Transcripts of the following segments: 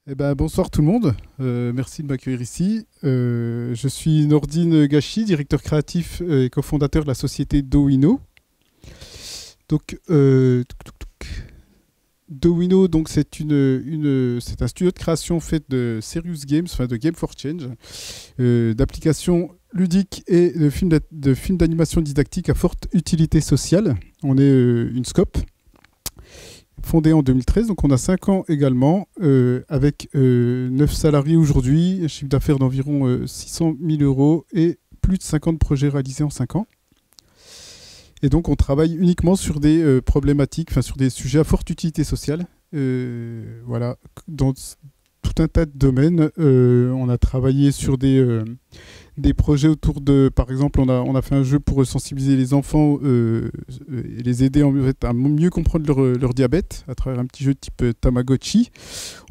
Bonsoir tout le monde. Merci de m'accueillir ici. Je suis Nordine Gachi, directeur créatif et cofondateur de la société Dowino. Donc, Dowino, donc c'est un studio de création fait de serious games, enfin de Game for Change, d'applications ludiques et de films d'animation didactique à forte utilité sociale. On est une scope fondée en 2013, donc on a 5 ans également, avec 9 salariés aujourd'hui, un chiffre d'affaires d'environ 600 000 euros et plus de 50 projets réalisés en 5 ans. Et donc on travaille uniquement sur des problématiques, enfin sur des sujets à forte utilité sociale. Voilà, dans tout un tas de domaines. On a travaillé sur des projets autour de, par exemple, on a fait un jeu pour sensibiliser les enfants et les aider en fait, à mieux comprendre leur diabète à travers un petit jeu type Tamagotchi.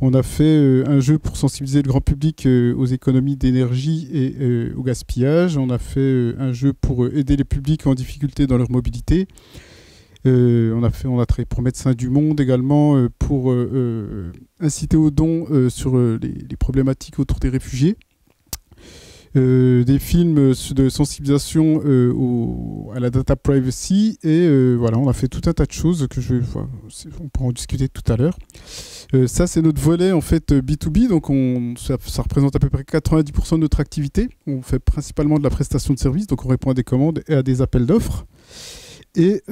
On a fait un jeu pour sensibiliser le grand public aux économies d'énergie et au gaspillage. On a fait un jeu pour aider les publics en difficulté dans leur mobilité. On a travaillé pour Médecins du Monde également, pour inciter aux dons sur les problématiques autour des réfugiés. Des films de sensibilisation à la data privacy et voilà, on a fait tout un tas de choses on pourra en discuter tout à l'heure. Ça, c'est notre volet en fait B2B, donc ça représente à peu près 90% de notre activité. On fait principalement de la prestation de services, donc on répond à des commandes et à des appels d'offres. Et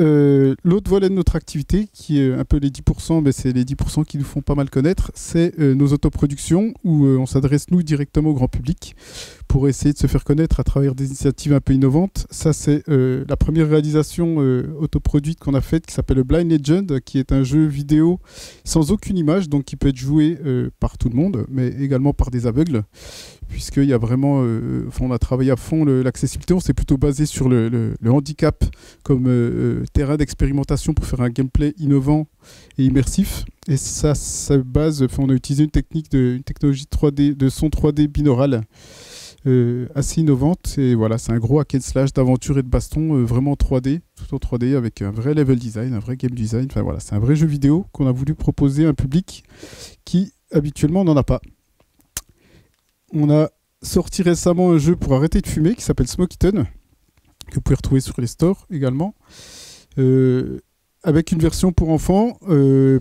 l'autre volet de notre activité, qui est un peu les 10%, mais c'est les 10% qui nous font pas mal connaître, c'est nos autoproductions, où on s'adresse nous directement au grand public pour essayer de se faire connaître à travers des initiatives un peu innovantes. Ça, c'est la première réalisation autoproduite qu'on a faite, qui s'appelle Blind Legend, qui est un jeu vidéo sans aucune image, donc qui peut être joué par tout le monde, mais également par des aveugles, puisqu'il y a vraiment, on a travaillé à fond l'accessibilité. On s'est plutôt basé sur le handicap comme terrain d'expérimentation pour faire un gameplay innovant et immersif. Et ça base, on a utilisé une technologie 3D, de son 3D binaural assez innovante. Et voilà, c'est un gros hack and slash d'aventure et de baston vraiment 3D, tout en 3D avec un vrai level design, un vrai game design. Enfin voilà, c'est un vrai jeu vidéo qu'on a voulu proposer à un public qui habituellement n'en a pas. On a sorti récemment un jeu pour arrêter de fumer qui s'appelle Smokiton, que vous pouvez retrouver sur les stores également, avec une version pour enfants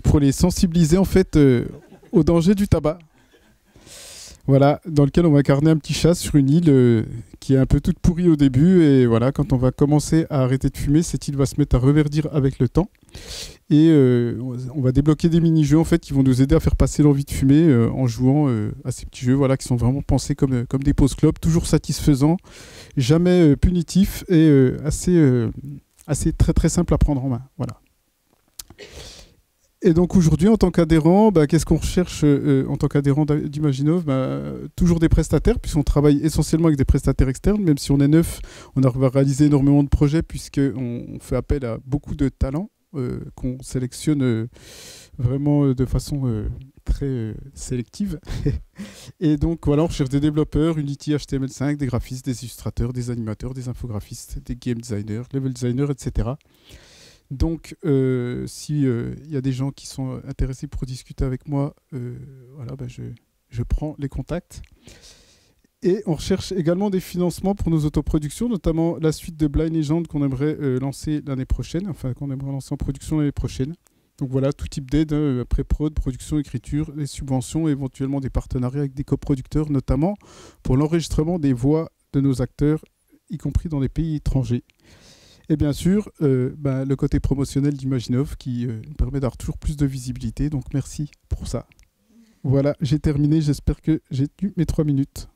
pour les sensibiliser en fait au danger du tabac. Voilà, dans lequel on va incarner un petit chat sur une île qui est un peu toute pourrie au début, et voilà, quand on va commencer à arrêter de fumer, cette île va se mettre à reverdir avec le temps, et on va débloquer des mini-jeux en fait qui vont nous aider à faire passer l'envie de fumer en jouant à ces petits jeux, voilà, qui sont vraiment pensés comme des pauses clopes, toujours satisfaisants, jamais punitifs et assez très très simple à prendre en main. Voilà. Et donc aujourd'hui, en tant qu'adhérent, qu'est-ce qu'on recherche en tant qu'adhérent d'Imaginov? Toujours des prestataires, puisqu'on travaille essentiellement avec des prestataires externes. Même si on est neuf, on a réalisé énormément de projets, puisqu'on fait appel à beaucoup de talents qu'on sélectionne vraiment de façon très sélective. Et donc voilà, on recherche des développeurs, Unity, HTML5, des graphistes, des illustrateurs, des animateurs, des infographistes, des game designers, level designers, etc. Donc, si y a des gens qui sont intéressés pour discuter avec moi, voilà, je prends les contacts. Et on recherche également des financements pour nos autoproductions, notamment la suite de Blind Legend qu'on aimerait lancer l'année prochaine, enfin qu'on aimerait lancer en production l'année prochaine. Donc voilà, tout type d'aide, pré-prod, production, écriture, des subventions, éventuellement des partenariats avec des coproducteurs, notamment pour l'enregistrement des voix de nos acteurs, y compris dans des pays étrangers. Et bien sûr, le côté promotionnel d'Imaginov qui nous permet d'avoir toujours plus de visibilité. Donc merci pour ça. Voilà, j'ai terminé. J'espère que j'ai tenu mes 3 minutes.